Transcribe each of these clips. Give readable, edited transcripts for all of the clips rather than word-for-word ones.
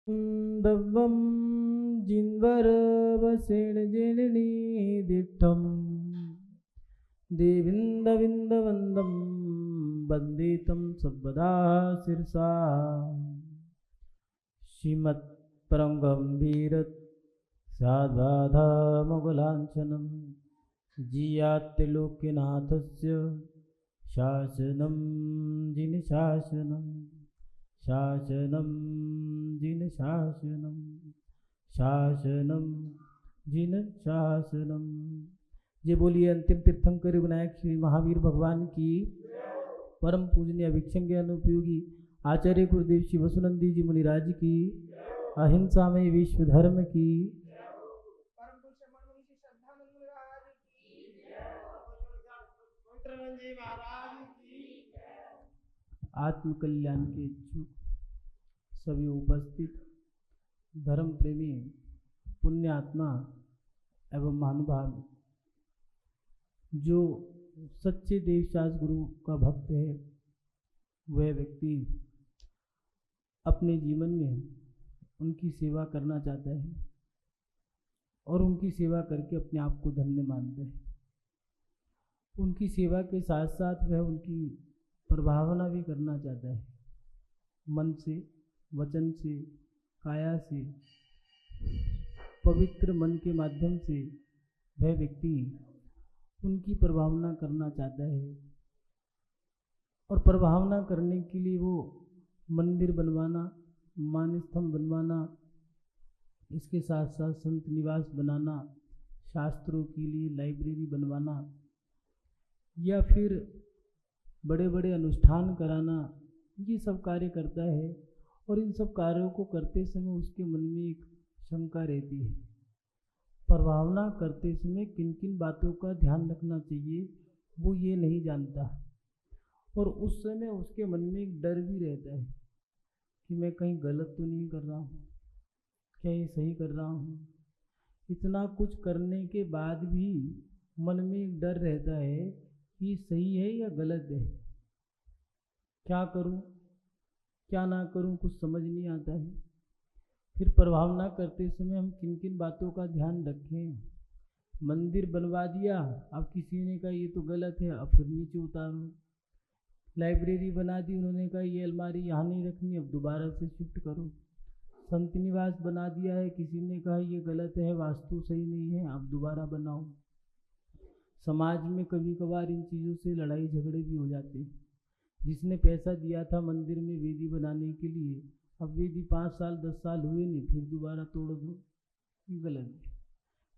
दव्वं जिन्वरवसेन जननी दिट्ठं देविन्दविन्दवन्दं वन्दे तं सर्वदा शिरसा श्रीमत्परं गम्भीरत् साद्बाधामकुलाञ्छनं जियात्रिलोक्यनाथस्य शासनं जिनशासनं शासनं जिनशासनं शासनं जिनशासनं। जय बोलिए अंतिम तीर्थंकर विनायक श्री महावीर भगवान की। परम पूजनीय भिक्षम ज्ञान उपयोगी आचार्य गुरुदेव श्री वसुनंदी जी मुनिराज की। अहिंसा में विश्व धर्म की। आत्म कल्याण के इच्छुक सभी उपस्थित धर्म प्रेमी पुण्य आत्मा एवं महानुभाव, जो सच्चे देवशास गुरु का भक्त है, वह व्यक्ति अपने जीवन में उनकी सेवा करना चाहता है और उनकी सेवा करके अपने आप को धन्य मानता है। उनकी सेवा के साथ साथ वह उनकी प्रभावना भी करना चाहता है, मन से, वचन से, काया से, पवित्र मन के माध्यम से वह व्यक्ति उनकी प्रभावना करना चाहता है। और प्रभावना करने के लिए वो मंदिर बनवाना, मान स्तंभ बनवाना, इसके साथ साथ संत निवास बनाना, शास्त्रों के लिए लाइब्रेरी बनवाना या फिर बड़े बड़े अनुष्ठान कराना, ये सब कार्य करता है। और इन सब कार्यों को करते समय उसके मन में एक शंका रहती है, प्रभावना करते समय किन किन बातों का ध्यान रखना चाहिए वो ये नहीं जानता। और उस समय उसके मन में एक डर भी रहता है कि मैं कहीं गलत तो नहीं कर रहा हूँ, क्या ये सही कर रहा हूँ। इतना कुछ करने के बाद भी मन में एक डर रहता है कि सही है या गलत है, क्या करूँ क्या ना करूँ, कुछ समझ नहीं आता है। फिर प्रभावना करते समय हम किन किन बातों का ध्यान रखें। मंदिर बनवा दिया, अब किसी ने कहा ये तो गलत है, अब फिर नीचे उतारो। लाइब्रेरी बना दी, उन्होंने कहा ये अलमारी यहाँ नहीं रखनी, अब दोबारा से शिफ्ट करो। संत निवास बना दिया है, किसी ने कहा ये गलत है, वास्तु सही नहीं है, अब दोबारा बनाओ। समाज में कभी कभार इन चीज़ों से लड़ाई झगड़े भी हो जाते हैं। जिसने पैसा दिया था मंदिर में वेदी बनाने के लिए, अब वेदी 5 साल 10 साल हुए नहीं, फिर दोबारा तोड़ दो, ये गलत है।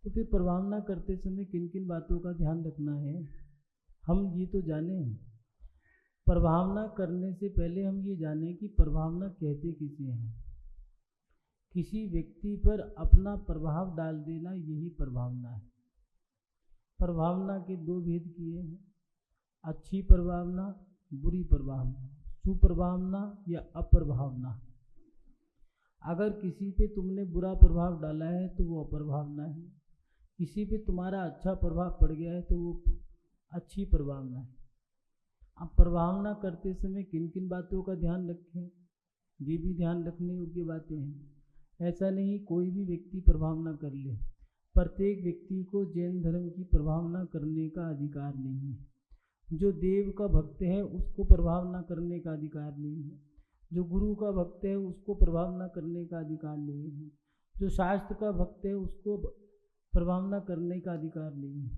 तो फिर प्रभावना करते समय किन किन बातों का ध्यान रखना है, हम ये तो जाने। प्रभावना करने से पहले हम ये जाने कि प्रभावना कहते किसे हैं। किसी व्यक्ति पर अपना प्रभाव डाल देना, यही प्रभावना है। प्रभावना के दो भेद किए हैं, अच्छी प्रभावना, बुरी प्रभावना, सुप्रभावना या अप्रभावना। अगर किसी पे तुमने बुरा प्रभाव डाला है तो वो अप्रभावना है, किसी पे तुम्हारा अच्छा प्रभाव पड़ गया है तो वो अच्छी प्रभावना है। अब प्रभावना करते समय किन किन बातों का ध्यान रखें, ये भी ध्यान रखने योग्य बातें हैं। ऐसा नहीं कोई भी व्यक्ति प्रभावना कर ले। प्रत्येक व्यक्ति को जैन धर्म की प्रभावना करने का अधिकार नहीं है। जो देव का भक्त है उसको प्रभावना करने का अधिकार नहीं है। जो गुरु का भक्त है उसको प्रभावना करने का अधिकार नहीं है। जो शास्त्र का भक्त है उसको प्रभावना करने का अधिकार नहीं है।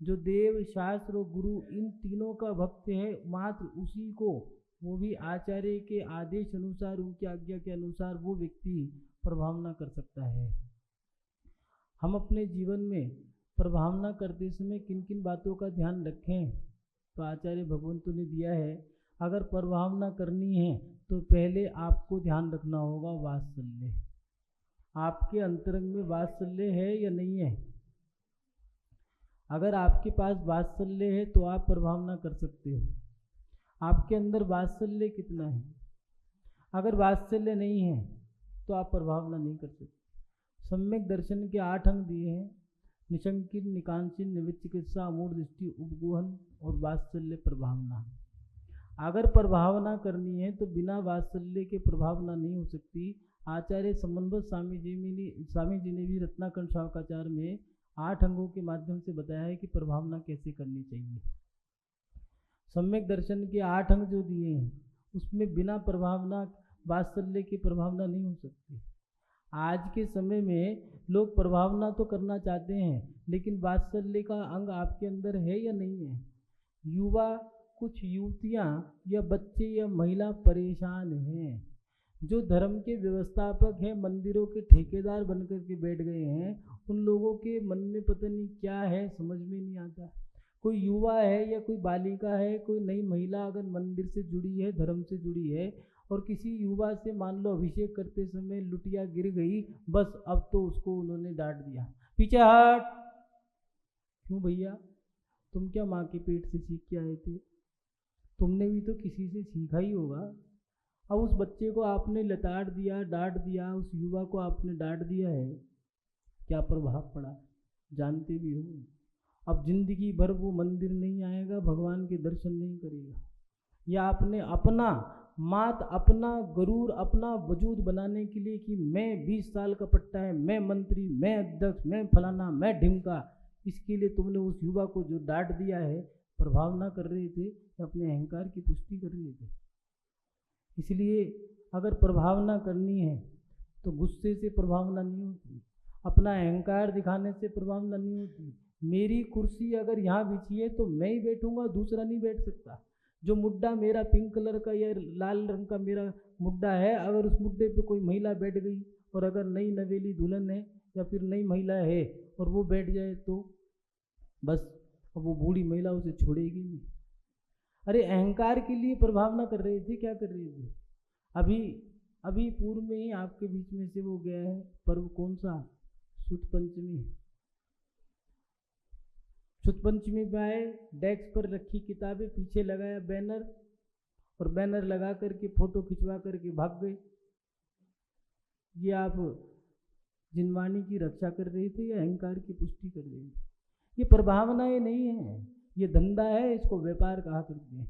जो देव, शास्त्र और गुरु इन तीनों का भक्त है, मात्र उसी को, वो भी आचार्य के आदेश अनुसार, उनकी आज्ञा के अनुसार, वो व्यक्ति प्रभावना कर सकता है। हम अपने जीवन में प्रभावना करते समय किन किन बातों का ध्यान रखें, तो आचार्य भगवंतु ने दिया है। अगर प्रभावना करनी है तो पहले आपको ध्यान रखना होगा वात्सल्य। आपके अंतरंग में वात्सल्य है या नहीं है। अगर आपके पास वात्सल्य है तो आप प्रभावना कर सकते हो। आपके अंदर वात्सल्य कितना है। अगर वात्सल्य नहीं है तो आप प्रभावना नहीं कर सकते। सम्यक दर्शन के 8 अंग दिए हैं, निशंकिन, निकांक्षिन, निविच्चिकित्सा, अमूढ़ दृष्टि, उपगोहन और वात्सल्य प्रभावना। अगर प्रभावना करनी है तो बिना वात्सल्य के प्रभावना नहीं हो सकती। आचार्य समन्वत स्वामी जी ने भी रत्नाकंठ शावकाचार में 8 अंगों के माध्यम से बताया है कि प्रभावना कैसे करनी चाहिए। सम्यक दर्शन के 8 अंग जो दिए हैं उसमें बिना प्रभावना वात्सल्य की प्रभावना नहीं हो सकती। आज के समय में लोग प्रभावना तो करना चाहते हैं, लेकिन वात्सल्य का अंग आपके अंदर है या नहीं है। युवा, कुछ युवतियां या बच्चे या महिला परेशान हैं, जो धर्म के व्यवस्थापक हैं, मंदिरों के ठेकेदार बनकर के बैठ गए हैं। उन लोगों के मन में पता नहीं क्या है, समझ में नहीं आता। कोई युवा है या कोई बालिका है, कोई नई महिला अगर मंदिर से जुड़ी है, धर्म से जुड़ी है, और किसी युवा से मान लो अभिषेक करते समय लुटिया गिर गई, बस अब तो उसको उन्होंने डांट दिया, पीछे हट। क्यों भैया, तुम क्या माँ के पेट से सीख के आए थे? तुमने भी तो किसी से सीखा ही होगा। अब उस बच्चे को आपने लताड़ दिया, डांट दिया, उस युवा को आपने डांट दिया है, क्या प्रभाव पड़ा जानते भी हो। अब जिंदगी भर वो मंदिर नहीं आएगा, भगवान के दर्शन नहीं करेगा। या आपने अपना गरूर, अपना वजूद बनाने के लिए कि मैं 20 साल का पट्टा है, मैं मंत्री, मैं अध्यक्ष, मैं फलाना, मैं ढिमका, इसके लिए तुमने उस युवा को जो डांट दिया है, प्रभावना कर रहे थे, अपने अहंकार की पुष्टि कर रहे थे। इसलिए अगर प्रभावना करनी है तो गुस्से से प्रभावना नहीं होती, अपना अहंकार दिखाने से प्रभावना नहीं होती। मेरी कुर्सी अगर यहाँ बिछी है तो मैं ही बैठूंगा, दूसरा नहीं बैठ सकता। जो मुड्डा मेरा पिंक कलर का या लाल रंग का मेरा मुड्डा है, अगर उस मुड्डे पे कोई महिला बैठ गई, और अगर नई नवेली दुल्हन है या फिर नई महिला है और वो बैठ जाए, तो बस अब वो बूढ़ी महिला उसे छोड़ेगी नहीं। अरे अहंकार के लिए प्रभावना कर रहे थे, क्या कर रहे थे? अभी पूर्व में ही आपके बीच में से वो गया है पर्व, कौन सा? शुद्ध पंचमी। शुद्ध पंचमी पे आए, डेस्क पर रखी किताबें, पीछे लगाया बैनर, और बैनर लगा करके फोटो खिंचवा करके भाग गए। ये आप जिनवाणी की रक्षा कर रहे थे या अहंकार की पुष्टि कर रहे थे? ये प्रभावनाएं नहीं है, ये धंधा है, इसको व्यापार कहा करते हैं।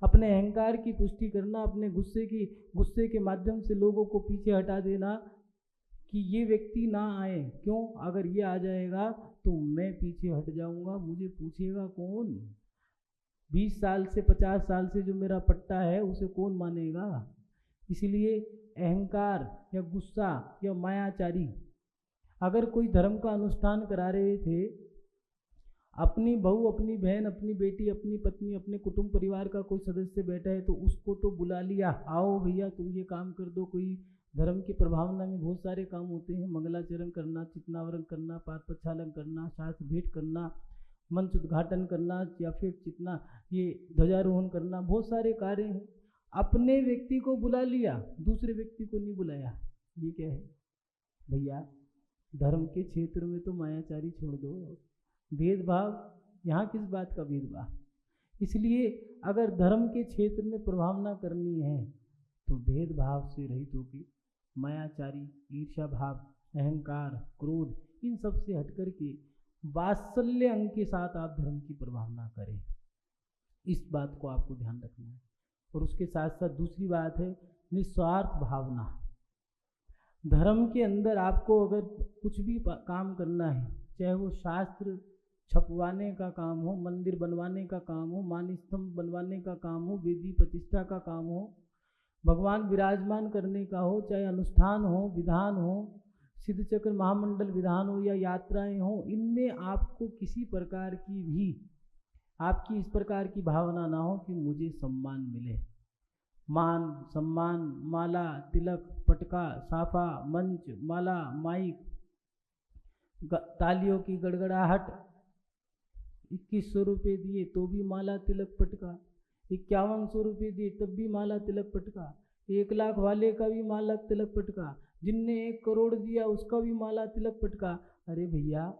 अपने अहंकार की पुष्टि करना, अपने गुस्से के माध्यम से लोगों को पीछे हटा देना कि ये व्यक्ति ना आए। क्यों? अगर ये आ जाएगा तो मैं पीछे हट जाऊंगा, मुझे पूछेगा कौन? 20 साल से 50 साल से जो मेरा पट्टा है उसे कौन मानेगा? इसलिए अहंकार या गुस्सा या मायाचारी, अगर कोई धर्म का अनुष्ठान करा रहे थे, अपनी बहू, अपनी बहन, अपनी बेटी, अपनी पत्नी, अपने कुटुंब परिवार का कोई सदस्य बैठा है तो उसको तो बुला लिया, आओ भैया तुम ये काम कर दो। कोई धर्म की प्रभावना में बहुत सारे काम होते हैं, मंगलाचरण करना, चितनावरण करना, पाद प्रक्षालन करना, शास्त्र भेंट करना, मंच उद्घाटन करना, या फिर चितना ये ध्वजारोहण करना, बहुत सारे कार्य हैं। अपने व्यक्ति को बुला लिया, दूसरे व्यक्ति को नहीं बुलाया, ये क्या है भैया? धर्म के क्षेत्र में तो मायाचारी छोड़ दो, भेदभाव, यहाँ किस बात का भेदभाव? इसलिए अगर धर्म के क्षेत्र में प्रभावना करनी है तो भेदभाव से रहित होगी, मायाचारी, ईर्ष्या भाव, अहंकार, क्रोध, इन सब से हटकर के वात्सल्य अंग के साथ आप धर्म की प्रभावना करें। इस बात को आपको ध्यान रखना है। और उसके साथ साथ दूसरी बात है निस्वार्थ भावना। धर्म के अंदर आपको अगर कुछ भी काम करना है, चाहे वो शास्त्र छपवाने का काम हो, मंदिर बनवाने का काम हो, मान स्तंभ बनवाने का काम हो, वेदी प्रतिष्ठा का काम हो, भगवान विराजमान करने का हो, चाहे अनुष्ठान हो, विधान हो, सिद्ध चक्र महामंडल विधान हो या यात्राएं हो, इनमें आपको किसी प्रकार की भी आपकी इस प्रकार की भावना ना हो कि मुझे सम्मान मिले। मान सम्मान, माला, तिलक, पटका, साफा, मंच, माला, माइक, तालियों की गड़गड़ाहट, 2100 रुपये दिए तो भी माला, तिलक, पटका, 5100 रुपये दिए तब भी माला, तिलक, पटका, 1 लाख वाले का भी माला, तिलक, पटका, जिनने 1 करोड़ दिया उसका भी माला, तिलक, पटका। अरे भैया,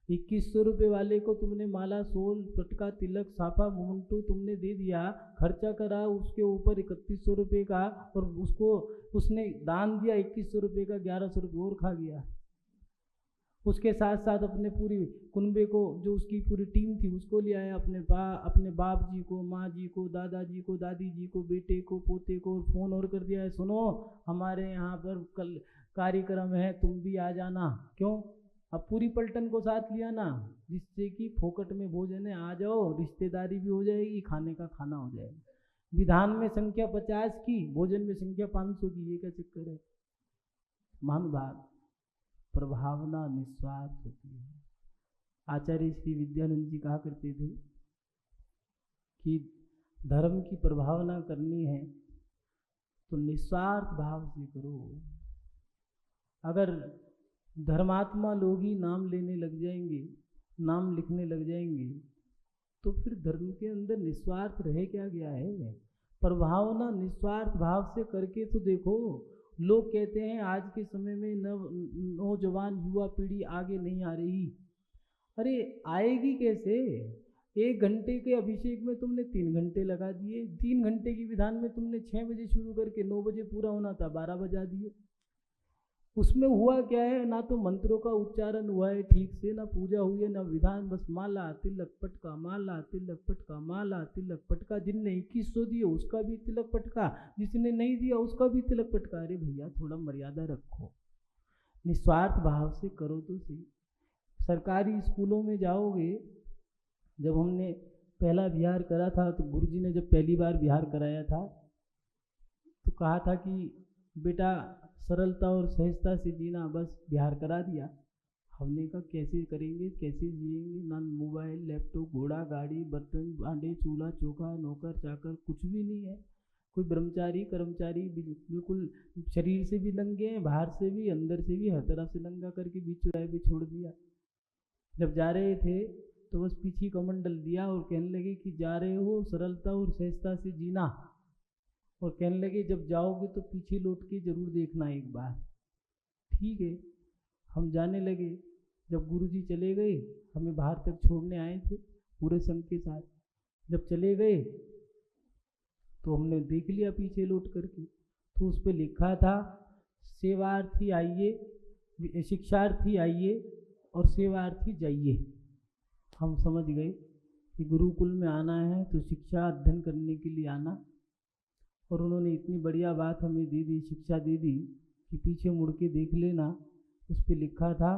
2100 रुपये वाले को तुमने माला, सोल, पटका, तिलक, साफा, मुंटू तुमने दे दिया, खर्चा करा उसके ऊपर 3100 रुपये का, और उसने दान दिया 2100 रुपये का, 1100 रुपये और खा गया। उसके साथ साथ अपने पूरी कुनबे को, जो उसकी पूरी टीम थी, उसको ले आया, अपने बाप जी को, माँ जी को, दादाजी को, दादी जी को, बेटे को, पोते को फ़ोन और कर दिया है, सुनो हमारे यहाँ पर कल कार्यक्रम है, तुम भी आ जाना। क्यों? अब पूरी पलटन को साथ लिया ना, जिससे कि फोकट में भोजन है, आ जाओ, रिश्तेदारी भी हो जाएगी, खाने का खाना हो जाएगा। विधान में संख्या 50 की, भोजन में संख्या 500 की, ये क्या चक्कर है? महानुभाव, प्रभावना निस्वार्थ होती है। आचार्य श्री विद्यानंद जी कहा करते थे कि धर्म की प्रभावना करनी है तो निस्वार्थ भाव से करो। अगर धर्मात्मा लोग ही नाम लेने लग जाएंगे, नाम लिखने लग जाएंगे, तो फिर धर्म के अंदर निस्वार्थ रह क्या गया है? प्रभावना निस्वार्थ भाव से करके तो देखो। लोग कहते हैं आज के समय में नौजवान युवा पीढ़ी आगे नहीं आ रही। अरे आएगी कैसे? 1 घंटे के अभिषेक में तुमने 3 घंटे लगा दिए, 3 घंटे की विधान में तुमने 6 बजे शुरू करके 9 बजे पूरा होना था, 12 बजा दिए। उसमें हुआ क्या है? ना तो मंत्रों का उच्चारण हुआ है ठीक से, ना पूजा हुई है, ना विधान, बस माला तिलक पटका, माला तिलक पटका, माला तिलक पटका। जिनने 2100 दिए उसका भी तिलक पटका, जिसने नहीं दिया उसका भी तिलक पटका। अरे भैया थोड़ा मर्यादा रखो, निस्वार्थ भाव से करो तो सही। सरकारी स्कूलों में जाओगे, जब हमने पहला बिहार करा था तो गुरुजी ने जब पहली बार बिहार कराया था तो कहा था कि बेटा सरलता और सहजता से जीना, बस बिहार करा दिया। हमने कहा कैसे करेंगे, कैसे जिएंगे? ना मोबाइल, लैपटॉप, घोड़ा गाड़ी, बर्तन भांडे, चूल्हा चौका, नौकर चाकर, कुछ भी नहीं है। कोई ब्रह्मचारी कर्मचारी बिल्कुल शरीर से भी नंगे हैं, बाहर से भी, अंदर से भी, हर तरफ से नंगा करके बीच चौराहे पे छोड़ दिया। जब जा रहे थे तो बस पीछे कमंडल दिया और कहने लगे कि जा रहे हो सरलता और सहजता से जीना, और कहने लगे जब जाओगे तो पीछे लौट के जरूर देखना एक बार। ठीक है, हम जाने लगे। जब गुरुजी चले गए, हमें बाहर तक छोड़ने आए थे पूरे संघ के साथ। जब चले गए तो हमने देख लिया पीछे लौट करके, तो उस पर लिखा था सेवार्थी आइए, शिक्षार्थी आइए और सेवार्थी जाइए। हम समझ गए कि गुरुकुल में आना है तो शिक्षा अध्ययन करने के लिए आना। और उन्होंने इतनी बढ़िया बात हमें दे दी, शिक्षा दे दी कि पीछे मुड़ के देख लेना, उस पर लिखा था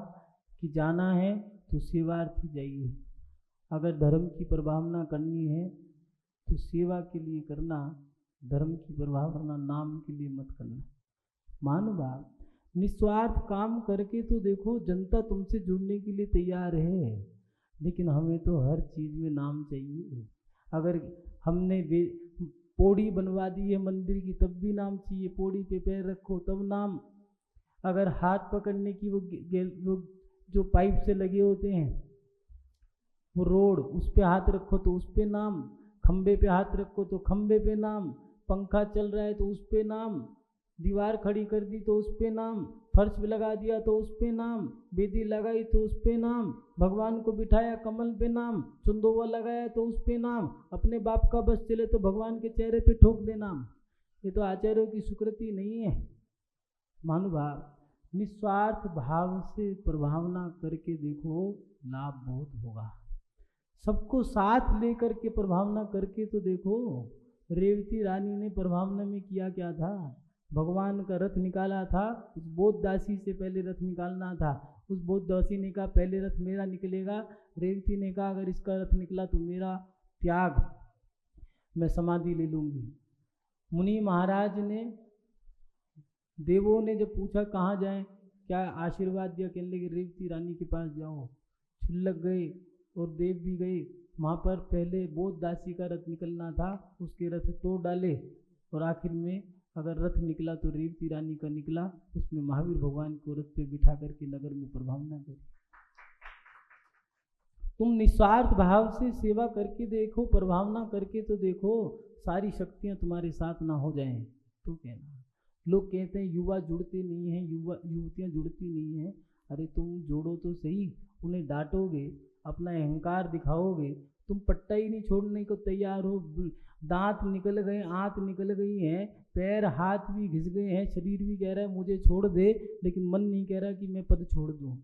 कि जाना है तो सेवार्थी जाइए। अगर धर्म की प्रभावना करनी है तो सेवा के लिए करना, धर्म की प्रभावना नाम के लिए मत करना। महानुभाव, निस्वार्थ काम करके तो देखो, जनता तुमसे जुड़ने के लिए तैयार है, लेकिन हमें तो हर चीज़ में नाम चाहिए। अगर हमने पौड़ी बनवा दी है मंदिर की, तब भी नाम चाहिए। पौड़ी पे पैर रखो तब नाम। अगर हाथ पकड़ने की वो जो पाइप से लगे होते हैं वो रोड, उस पे हाथ रखो तो उस पे नाम। खंबे पे हाथ रखो तो खंबे पे नाम। पंखा चल रहा है तो उस पे नाम। दीवार खड़ी कर दी तो उस पे नाम। फर्श लगा दिया तो उस पे नाम। बेदी लगाई तो उस पे नाम। भगवान को बिठाया कमल पे नाम। चंदोवा लगाया तो उस पे नाम। अपने बाप का बस चले तो भगवान के चेहरे पे ठोक दे नाम। ये तो आचार्यों की सुकृति नहीं है। महानुभाव, निस्वार्थ भाव से प्रभावना करके देखो, लाभ बहुत होगा। सबको साथ लेकर के प्रभावना करके तो देखो। रेवती रानी ने प्रभावना में किया क्या था? भगवान का रथ निकाला था। उस बौद्ध दासी से पहले रथ निकालना था। उस बौद्ध दासी ने कहा पहले रथ मेरा निकलेगा। रेवती ने कहा अगर इसका रथ निकला तो मेरा त्याग, मैं समाधि ले लूँगी। मुनि महाराज ने, देवों ने जब पूछा कहाँ जाएं, क्या आशीर्वाद दिया, कहने लगे रेवती रानी के पास जाओ। क्षुल्लक गए और देव भी गए। वहाँ पर पहले बौद्ध दासी का रथ निकलना था, उसके रथ तोड़ डाले और आखिर में अगर रथ निकला तो रेवती रानी का निकला। उसमें महावीर भगवान को रथ पे बिठा करके नगर में प्रभावना करी। तुम निस्वार्थ भाव से सेवा करके देखो, प्रभावना करके तो देखो, सारी शक्तियाँ तुम्हारे साथ ना हो जाएं तो कहना। लोग कहते हैं युवा जुड़ते नहीं हैं, युवतियाँ जुड़ती नहीं हैं। अरे तुम जोड़ो तो सही। उन्हें डांटोगे, अपना अहंकार दिखाओगे, तुम पट्टा ही नहीं छोड़ने को तैयार हो। दांत निकल गए, आंत निकल गई हैं, पैर हाथ भी घिस गए हैं, शरीर भी कह रहा है मुझे छोड़ दे, लेकिन मन नहीं कह रहा कि मैं पद छोड़ दूं।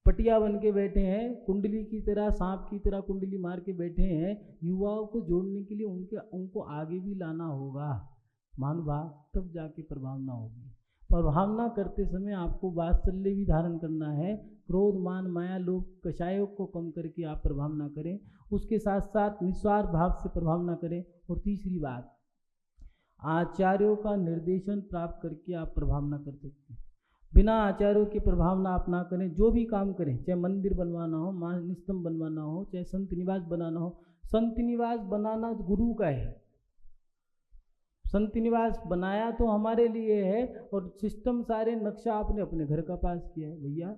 पटिया बन के बैठे हैं, कुंडली की तरह, सांप की तरह कुंडली मार के बैठे हैं। युवाओं को जोड़ने के लिए उनको आगे भी लाना होगा महानुभाव, तब जाके प्रभावना होगी। प्रभावना करते समय आपको वात्सल्य भी धारण करना है। क्रोध, मान, माया, लोभ, कषायों को कम करके आप प्रभावना करें। उसके साथ साथ निस्वार्थ भाव से प्रभावना करें। और तीसरी बात, आचार्यों का निर्देशन प्राप्त करके आप प्रभावना कर सकते हैं। बिना आचार्यों की प्रभावना आप ना करें। जो भी काम करें, चाहे मंदिर बनवाना हो, मानस्तंभ बनवाना हो, चाहे संत निवास बनाना हो। संत निवास बनाना गुरु का है। संत निवास बनाया तो हमारे लिए है, और सिस्टम सारे नक्शा आपने अपने घर का पास किया है। भैया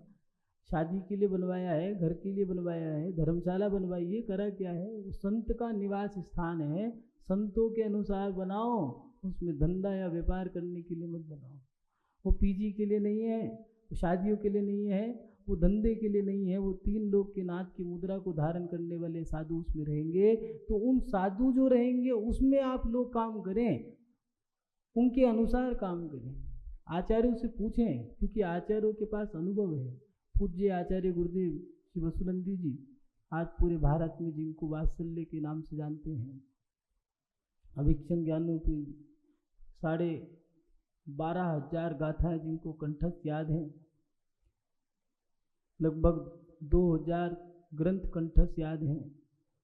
शादी के लिए बनवाया है, घर के लिए बनवाया है, धर्मशाला बनवाई है, करा क्या है? वो संत का निवास स्थान है। संतों के अनुसार बनाओ, उसमें धंधा या व्यापार करने के लिए मत बनाओ। वो पीजी के लिए नहीं है, वो शादियों के लिए नहीं है, वो धंधे के लिए नहीं है। वो 3 लोग के नाथ की मुद्रा को धारण करने वाले साधु उसमें रहेंगे। तो उन साधु जो रहेंगे उसमें आप लोग काम करें, उनके अनुसार काम करें। आचार्यों से पूछें, क्योंकि आचार्यों के पास अनुभव है। पूज्य आचार्य गुरुदेव श्री वसुनंदी जी आज पूरे भारत में जिनको वात्सल्य के नाम से जानते हैं, अभिक्षण ज्ञानों की 12,500 गाथाएं जिनको कंठस्थ याद हैं, लगभग 2000 ग्रंथ कंठस्थ याद हैं,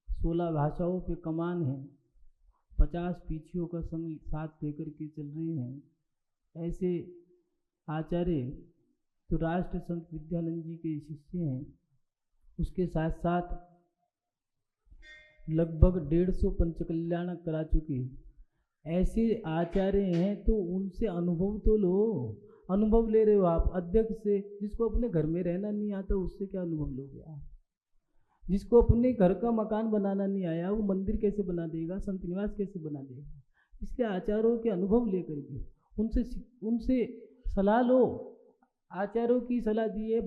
16 भाषाओं पे कमान है, 50 पीछियों का संग साथ लेकर के चल रहे हैं। ऐसे आचार्य तो राष्ट्र संत विद्यानंद जी के शिष्य हैं। उसके साथ साथ लगभग 150 पंचकल्याणक करा चुके ऐसे आचार्य हैं। तो उनसे अनुभव तो लो। अनुभव ले रहे हो आप अध्यक्ष से, जिसको अपने घर में रहना नहीं आता उससे क्या अनुभव लोगे आप? जिसको अपने घर का मकान बनाना नहीं आया वो मंदिर कैसे बना देगा, संत निवास कैसे बना देगा? इसलिए आचार्यों के अनुभव लेकर के उनसे सलाह लो। आचार्यों की सलाह दी है,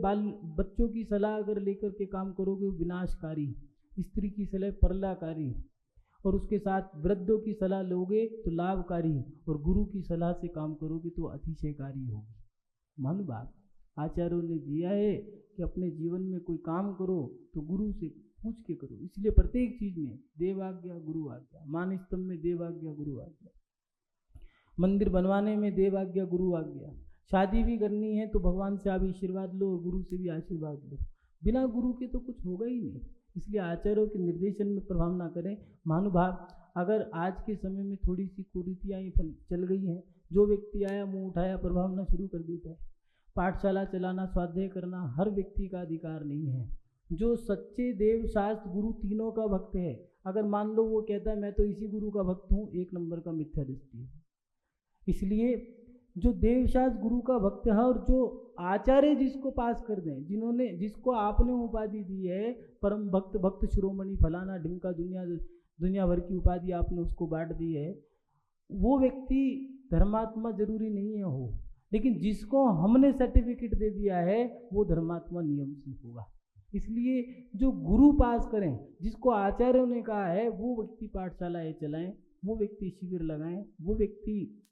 बच्चों की सलाह अगर लेकर के काम करोगे वो विनाशकारी, स्त्री की सलाह परलाकारी, और उसके साथ वृद्धों की सलाह लोगे तो लाभकारी, और गुरु की सलाह से काम करोगे तो अतिशयकारी होगी। मन बात आचार्यों ने दिया है कि अपने जीवन में कोई काम करो तो गुरु से पूछ के करो। इसलिए प्रत्येक चीज में देवाज्ञा गुरु आज्ञा, मान स्तंभ में देवाज्ञा गुरु आज्ञा, मंदिर बनवाने में देवाज्ञा गुरु आज्ञा, शादी भी करनी है तो भगवान से आप आशीर्वाद लो और गुरु से भी आशीर्वाद लो। बिना गुरु के तो कुछ होगा ही नहीं। इसलिए आचार्यों के निर्देशन में प्रभाव ना करें। महानुभाव, अगर आज के समय में थोड़ी सी कुरीतियाँ चल गई हैं, जो व्यक्ति आया मुंह उठाया प्रभावना शुरू कर देता है। पाठशाला चलाना, स्वाध्याय करना हर व्यक्ति का अधिकार नहीं है। जो सच्चे देव शास्त्र गुरु तीनों का भक्त है, अगर मान लो वो कहता है मैं तो इसी गुरु का भक्त हूँ, 1 नंबर का मिथ्या दृष्टि है। इसलिए जो देवशास्त्र गुरु का भक्त है और जो आचार्य जिसको पास कर दें, जिसको आपने उपाधि दी है परम भक्त, भक्त शिरोमणि फलाना ढिमका, दुनिया भर की उपाधि आपने उसको बांट दी है, वो व्यक्ति धर्मात्मा जरूरी नहीं है हो, लेकिन जिसको हमने सर्टिफिकेट दे दिया है वो धर्मात्मा नियम से होगा। इसलिए जो गुरु पास करें, जिसको आचार्यों ने कहा है, वो व्यक्ति पाठशालाएं चलाएं, वो व्यक्ति शिविर लगाएं, वो व्यक्ति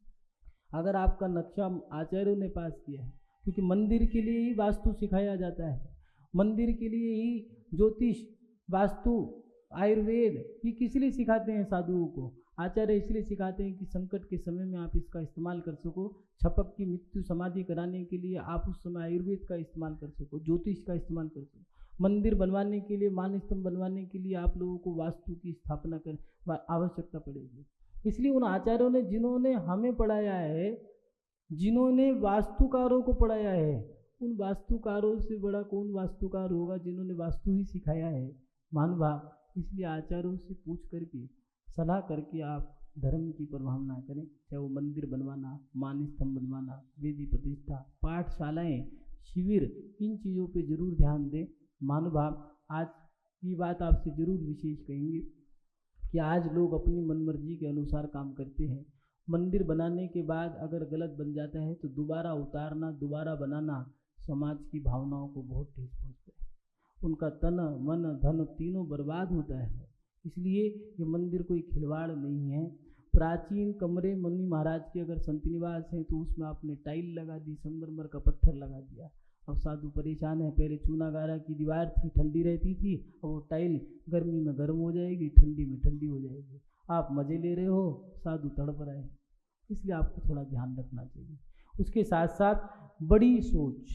अगर आपका नक्शा आचार्यों ने पास किया है, क्योंकि मंदिर के लिए ही वास्तु सिखाया जाता है, मंदिर के लिए ही ज्योतिष, वास्तु, आयुर्वेद ये किस लिए सिखाते हैं साधुओं को? आचार्य इसलिए सिखाते हैं कि संकट के समय में आप इसका इस्तेमाल कर सको। छपक की मृत्यु समाधि कराने के लिए आप उस समय आयुर्वेद का इस्तेमाल कर सको, ज्योतिष का इस्तेमाल कर सको। मंदिर बनवाने के लिए, मान स्तंभ बनवाने के लिए आप लोगों को वास्तु की स्थापना कर आवश्यकता पड़ेगी। इसलिए उन आचार्यों ने जिन्होंने हमें पढ़ाया है, जिन्होंने वास्तुकारों को पढ़ाया है, उन वास्तुकारों से बड़ा कौन वास्तुकार होगा जिन्होंने वास्तु ही सिखाया है? महानुभाव, इसलिए आचार्यों से पूछ करके, सलाह करके आप धर्म की प्रभावना करें। चाहे वो मंदिर बनवाना, मान स्तंभ बनवाना, वेदी प्रतिष्ठा, पाठशालाएं, शिविर, इन चीज़ों पे जरूर ध्यान दें। महानुभाव, आज की बात आपसे जरूर विशेष कहेंगे कि आज लोग अपनी मनमर्जी के अनुसार काम करते हैं। मंदिर बनाने के बाद अगर गलत बन जाता है तो दोबारा उतारना, दोबारा बनाना समाज की भावनाओं को बहुत ठेस पहुँचता है। उनका तन, मन, धन तीनों बर्बाद होता है। इसलिए ये मंदिर कोई खिलवाड़ नहीं है। प्राचीन कमरे मुनि महाराज के अगर संत निवास हैं तो उसमें आपने टाइल लगा दी, संगमरमर का पत्थर लगा दिया। अब साधु परेशान है। पहले चूना गारा की दीवार थी, ठंडी रहती थी, अब वो टाइल गर्मी में गर्म हो जाएगी, ठंडी में ठंडी हो जाएगी। आप मज़े ले रहे हो, साधु तड़प रहे हैं। इसलिए आपको थोड़ा ध्यान रखना चाहिए। उसके साथ साथ बड़ी सोच,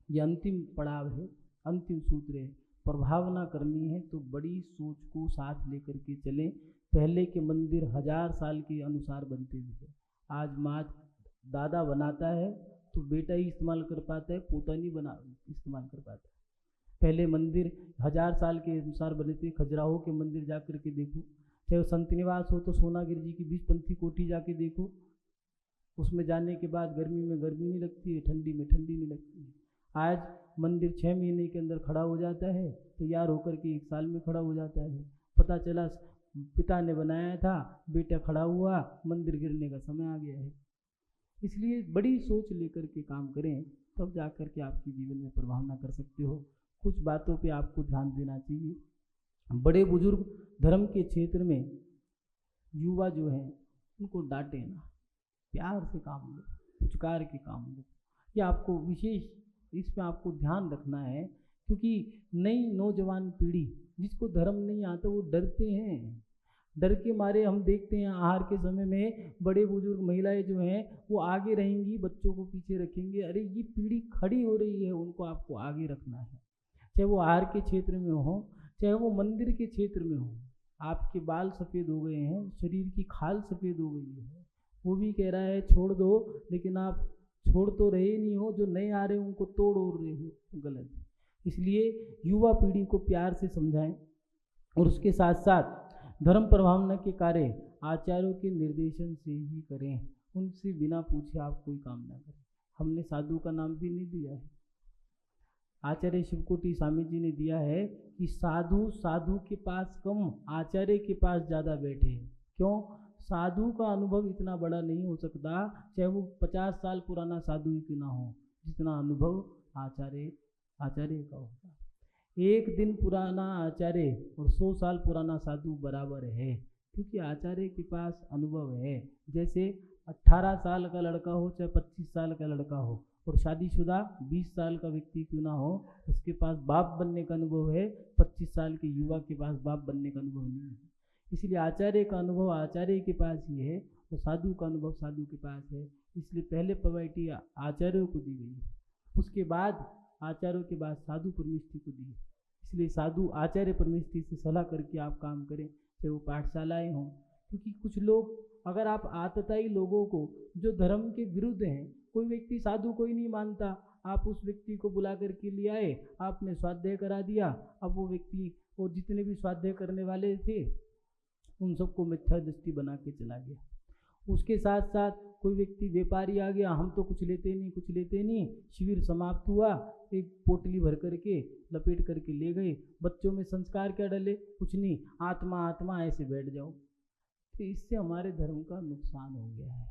ये अंतिम पड़ाव है, अंतिम सूत्र है। प्रभावना करनी है तो बड़ी सोच को साथ लेकर के चलें। पहले के मंदिर 1000 साल के अनुसार बनते थे। आज माँ दादा बनाता है तो बेटा ही इस्तेमाल कर पाता है, पोता नहीं इस्तेमाल कर पाता। पहले मंदिर 1000 साल के अनुसार बने थे। खजुराहो के मंदिर जा कर के देखो, चाहे वो संत निवास हो तो सोनागिर जी की 20 कोठी जाके देखो। उसमें जाने के बाद गर्मी में गर्मी नहीं लगती है, ठंडी में ठंडी नहीं लगती है। आज मंदिर 6 महीने के अंदर खड़ा हो जाता है, तैयार होकर के 1 साल में खड़ा हो जाता है। पता चला पिता ने बनाया था, बेटा खड़ा हुआ, मंदिर गिरने का समय आ गया है। इसलिए बड़ी सोच लेकर के काम करें, तब जा कर के आपके जीवन में प्रभावना कर सकते हो। कुछ बातों पे आपको ध्यान देना चाहिए। बड़े बुजुर्ग धर्म के क्षेत्र में युवा जो हैं उनको डांटे ना, प्यार से काम लो, पुचकार के काम लो। ये आपको विशेष इसमें आपको ध्यान रखना है, क्योंकि नई नौजवान पीढ़ी जिसको धर्म नहीं आता वो डरते हैं। डर के मारे हम देखते हैं आहार के समय में बड़े बुजुर्ग महिलाएं जो हैं वो आगे रहेंगी, बच्चों को पीछे रखेंगे। अरे ये पीढ़ी खड़ी हो रही है, उनको आपको आगे रखना है। चाहे वो आहार के क्षेत्र में हो, चाहे वो मंदिर के क्षेत्र में हो। आपके बाल सफ़ेद हो गए हैं, शरीर की खाल सफ़ेद हो गई है, वो भी कह रहा है छोड़ दो, लेकिन आप छोड़ तो रहे नहीं हो, जो नए आ रहे हैं उनको तोड़ ओड़ रहे हो, गलत है। इसलिए युवा पीढ़ी को प्यार से समझाएं। और उसके साथ साथ धर्म प्रभावना के कार्य आचार्यों के निर्देशन से ही करें। उनसे बिना पूछे आप कोई काम ना करें। हमने साधु का नाम भी नहीं दिया है, आचार्य शिवकोटि स्वामी जी ने दिया है कि साधु साधु के पास कम, आचार्य के पास ज़्यादा बैठे। क्यों? साधु का अनुभव इतना बड़ा नहीं हो सकता, चाहे वो 50 साल पुराना साधु ही क्यों ना हो, जितना अनुभव आचार्य का होगा। 1 दिन पुराना आचार्य और 100 साल पुराना साधु बराबर है, क्योंकि आचार्य के पास अनुभव है। जैसे 18 साल का लड़का हो चाहे 25 साल का लड़का हो, और शादीशुदा 20 साल का व्यक्ति क्यों ना हो, उसके पास बाप बनने का अनुभव है। 25 साल के युवा के पास बाप बनने का अनुभव नहीं है। इसलिए आचार्य का अनुभव आचार्य के पास ही है और साधु का अनुभव साधु के पास है। इसलिए पहले प्रायोरिटी आचार्यों को दी गई है, उसके बाद आचार्यों के बाद साधु परमिष्टि को दी है। इसलिए साधु आचार्य परमिष्टि से सलाह करके आप काम करें, चाहे वो पाठशालाएँ हों। क्योंकि कुछ लोग, अगर आप आतताई लोगों को जो धर्म के विरुद्ध हैं, कोई व्यक्ति साधु कोई नहीं मानता, आप उस व्यक्ति को बुला करके ले आए, आपने स्वाध्याय करा दिया। अब वो व्यक्ति, वो जितने भी स्वाध्याय करने वाले थे उन सबको मिथ्या दृष्टि बना के चला गया। उसके साथ साथ कोई व्यक्ति व्यापारी आ गया, हम तो कुछ लेते नहीं, शिविर समाप्त हुआ, एक पोटली भर करके लपेट करके ले गए। बच्चों में संस्कार क्या डले? कुछ नहीं, आत्मा आत्मा ऐसे बैठ जाओ। तो इससे हमारे धर्म का नुकसान हो गया है।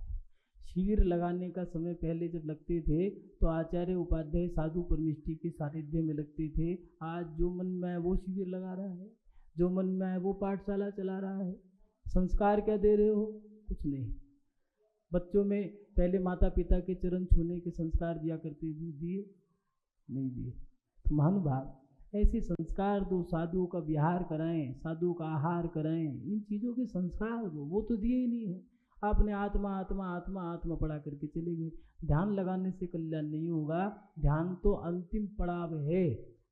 शिविर लगाने का समय पहले जब लगते थे तो आचार्य उपाध्याय साधु परमिष्टि के सानिध्य में लगते थे। आज जो मन में आए वो शिविर लगा रहा है, जो मन में आए वो पाठशाला चला रहा है। संस्कार क्या दे रहे हो? कुछ नहीं। बच्चों में पहले माता पिता के चरण छूने के संस्कार दिया करते थे, दिए नहीं दिए। तो महानुभाव ऐसे संस्कार दो, साधुओं का विहार कराएं, साधुओं का आहार कराएं, इन चीज़ों के संस्कार दो। वो तो दिए ही नहीं है। आपने आत्मा आत्मा आत्मा आत्मा पढ़ा करके चले गए। ध्यान लगाने से कल्याण नहीं होगा। ध्यान तो अंतिम पड़ाव है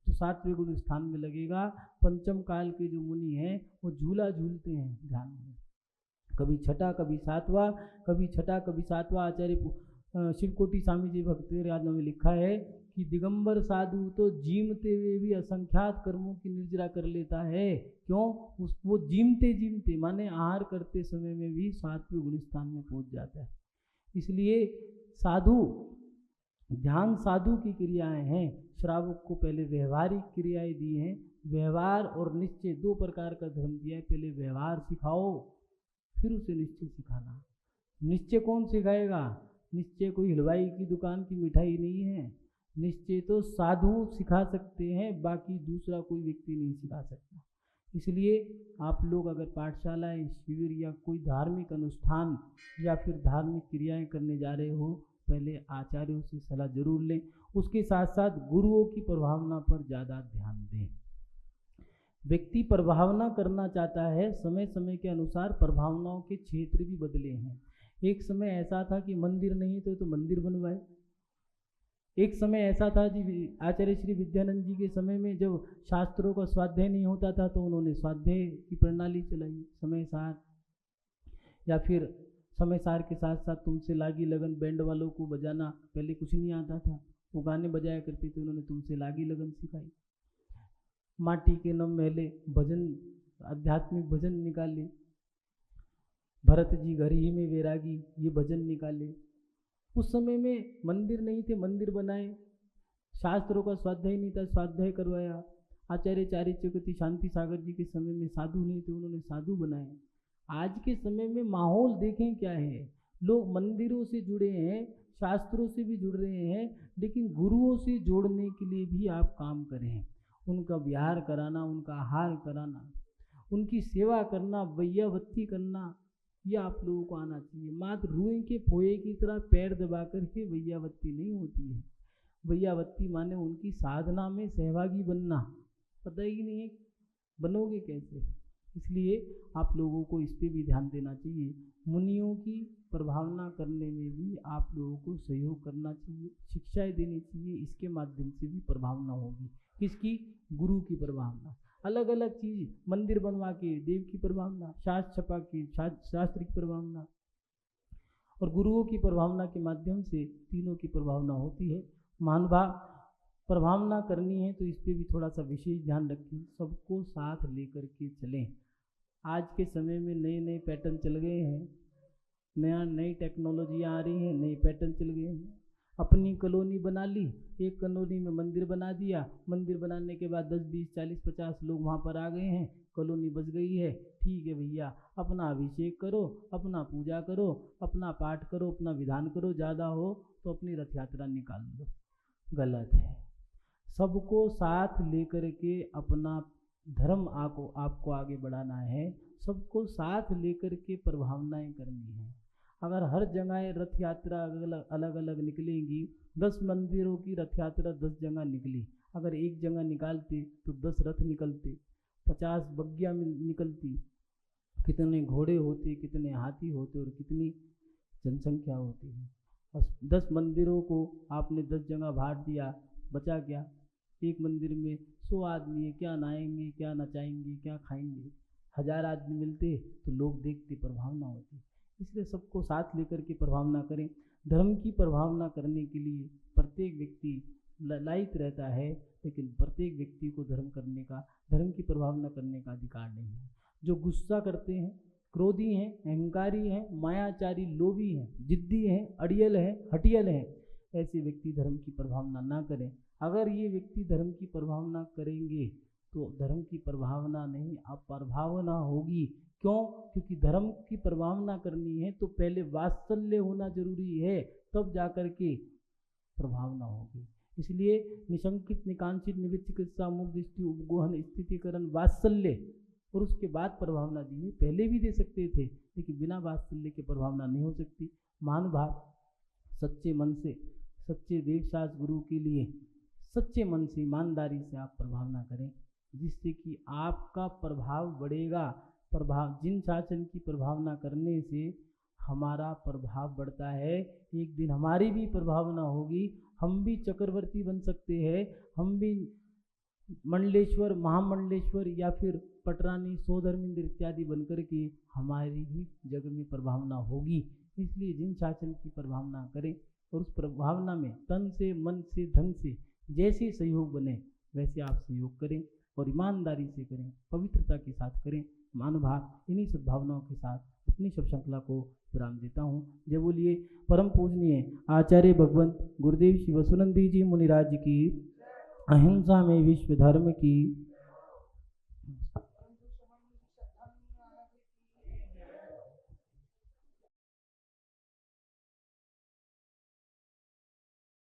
जो 7वें गुरु स्थान में लगेगा। पंचम काल के जो मुनि हैं वो झूला झूलते हैं ध्यान में, कभी छठा कभी सातवां, कभी छठा कभी सातवां। आचार्य शिवकोटि स्वामी जी भक्ति राजना में लिखा है कि दिगंबर साधु तो जीमते हुए भी असंख्यात कर्मों की निर्जरा कर लेता है। क्यों? वो जीमते माने आहार करते समय में भी 7वें गुण स्थान में पहुंच जाता है। इसलिए साधु, ध्यान साधु की क्रियाएं हैं। श्रावक को पहले व्यवहारिक क्रियाएं दी हैं। व्यवहार और निश्चय 2 प्रकार का धर्म दिया है। पहले व्यवहार सिखाओ, फिर उसे निश्चय सिखाना। निश्चय कौन सिखाएगा? निश्चय कोई हलवाई की दुकान की मिठाई नहीं है। निश्चय तो साधु सिखा सकते हैं, बाकी दूसरा कोई व्यक्ति नहीं सिखा सकता। इसलिए आप लोग अगर पाठशालाएं, शिविर या कोई धार्मिक अनुष्ठान या फिर धार्मिक क्रियाएं करने जा रहे हो, पहले आचार्यों से सलाह जरूर लें। उसके साथ साथ गुरुओं की प्रभावना पर ज़्यादा ध्यान दें। व्यक्ति प्रभावना करना चाहता है, समय समय के अनुसार प्रभावनाओं के क्षेत्र भी बदले हैं। एक समय ऐसा था कि मंदिर नहीं तो मंदिर बनवाए। एक समय ऐसा था जी आचार्य श्री विद्यानंद जी के समय में जब शास्त्रों का स्वाध्याय नहीं होता था तो उन्होंने स्वाध्याय की प्रणाली चलाई समय सार, या फिर समय सार के साथ साथ तुमसे लागी लगन बैंड वालों को बजाना, पहले कुछ नहीं आता था, वो गाने बजाया करते थे, उन्होंने तुमसे लागी लगन सिखाई। माटी के नम मेले भजन, आध्यात्मिक भजन निकाले। भरत जी घर ही में वैरागी, ये भजन निकाले। उस समय में मंदिर नहीं थे, मंदिर बनाए। शास्त्रों का स्वाध्याय नहीं था, स्वाध्याय करवाया। आचार्य चारिचकति शांति सागर जी के समय में साधु नहीं थे, उन्होंने साधु बनाए। आज के समय में माहौल देखें क्या है, लोग मंदिरों से जुड़े हैं, शास्त्रों से भी जुड़ रहे हैं, लेकिन गुरुओं से जोड़ने के लिए भी आप काम करें। उनका विहार कराना, उनका आहार कराना, उनकी सेवा करना, वैयावत्ती करना, ये आप लोगों को आना चाहिए। मात्र रुई के फोए की तरह पैर दबा करके वैयावत्ती नहीं होती है। वैयावत्ती माने उनकी साधना में सहभागी बनना। पता ही नहीं है बनोगे कैसे, इसलिए आप लोगों को इस पर भी ध्यान देना चाहिए। मुनियों की प्रभावना करने में भी आप लोगों को सहयोग करना चाहिए, शिक्षाएं देनी चाहिए। इसके माध्यम से भी प्रभावना होगी। किसकी? गुरु की प्रभावना। अलग अलग चीज, मंदिर बनवा के देव की प्रभावना, शास्त्र छपा के शास्त्र की प्रभावना, और गुरुओं की प्रभावना के माध्यम से तीनों की प्रभावना होती है। महानुभाव, प्रभावना करनी है तो इस पर भी थोड़ा सा विशेष ध्यान रखें, सबको साथ लेकर के चलें। आज के समय में नए नए पैटर्न चल गए हैं, नई टेक्नोलॉजी आ रही है, नए पैटर्न चल गए हैं। अपनी कॉलोनी बना ली, एक कॉलोनी में मंदिर बना दिया, मंदिर बनाने के बाद 10, 20, 40, 50 लोग वहाँ पर आ गए हैं, कॉलोनी बच गई है। ठीक है भैया, अपना अभिषेक करो, अपना पूजा करो, अपना पाठ करो, अपना विधान करो, ज़्यादा हो तो अपनी रथ यात्रा निकाल लो। गलत है। सबको साथ लेकर के अपना धर्म आपको आगे बढ़ाना है, सबको साथ लेकर के प्रभावनाएं करनी है। अगर हर जगह रथ यात्रा अलग अलग निकलेंगी, 10 मंदिरों की रथ यात्रा 10 जगह निकली, अगर एक जगह निकालते तो 10 रथ निकलते, 50 बग्गियाँ निकलती, कितने घोड़े होते, कितने हाथी होते और कितनी जनसंख्या होती है। बस 10 मंदिरों को आपने 10 जगह बांट दिया, बचा क्या? एक मंदिर में 100 आदमी है, क्या नहाएंगे, क्या नचाएंगे, क्या खाएंगे? 1000 आदमी मिलते तो लोग देखते, प्रभावना होती। इसलिए सबको साथ लेकर के प्रभावना करें। धर्म की प्रभावना करने के लिए प्रत्येक व्यक्ति लायक रहता है, लेकिन प्रत्येक व्यक्ति को धर्म की प्रभावना करने का अधिकार नहीं है। जो गुस्सा करते हैं, क्रोधी हैं, अहंकारी हैं, मायाचारी, लोभी हैं, जिद्दी हैं, अड़ियल हैं, हटियल हैं, ऐसे व्यक्ति धर्म की प्रभावना ना करें। अगर ये व्यक्ति धर्म की प्रभावना करेंगे तो धर्म की प्रभावना नहीं, अप्रभावना होगी। क्यों? क्योंकि धर्म की प्रभावना करनी है तो पहले वात्सल्य होना जरूरी है, तब जाकर के प्रभावना होगी। इसलिए निशंकित, निकांक्षित, निवृत्तिकृत, मुक्त दृष्टि, उपगोहन, स्थितिकरण, वात्सल्य, और उसके बाद प्रभावना दी। पहले भी दे सकते थे, लेकिन बिना वात्सल्य के प्रभावना नहीं हो सकती। महानुभाव, सच्चे मन से, सच्चे देवशास्त्र गुरु के लिए सच्चे मन से, ईमानदारी से आप प्रभावना करें, जिससे कि आपका प्रभाव बढ़ेगा। जिन शासन की प्रभावना करने से हमारा प्रभाव बढ़ता है, एक दिन हमारी भी प्रभावना होगी, हम भी चक्रवर्ती बन सकते हैं, हम भी मंडलेश्वर, महामंडलेश्वर या फिर पटरानी, सोधर्मेंद्र इत्यादि बनकर के हमारी भी जग में प्रभावना होगी। इसलिए जिन शासन की प्रभावना करें और उस प्रभावना में तन से, मन से, धन से जैसे सहयोग बने वैसे आप सहयोग करें और ईमानदारी से करें, पवित्रता के साथ करें। महानुभाव, इन्हीं सद्भावनाओं के साथ अपनी सब श्रृंखला को विराम देता हूँ। जय बोलिए परम पूजनीय आचार्य भगवंत गुरुदेव श्री वसुनंदी जी मुनिराज की, अहिंसा में विश्व धर्म की।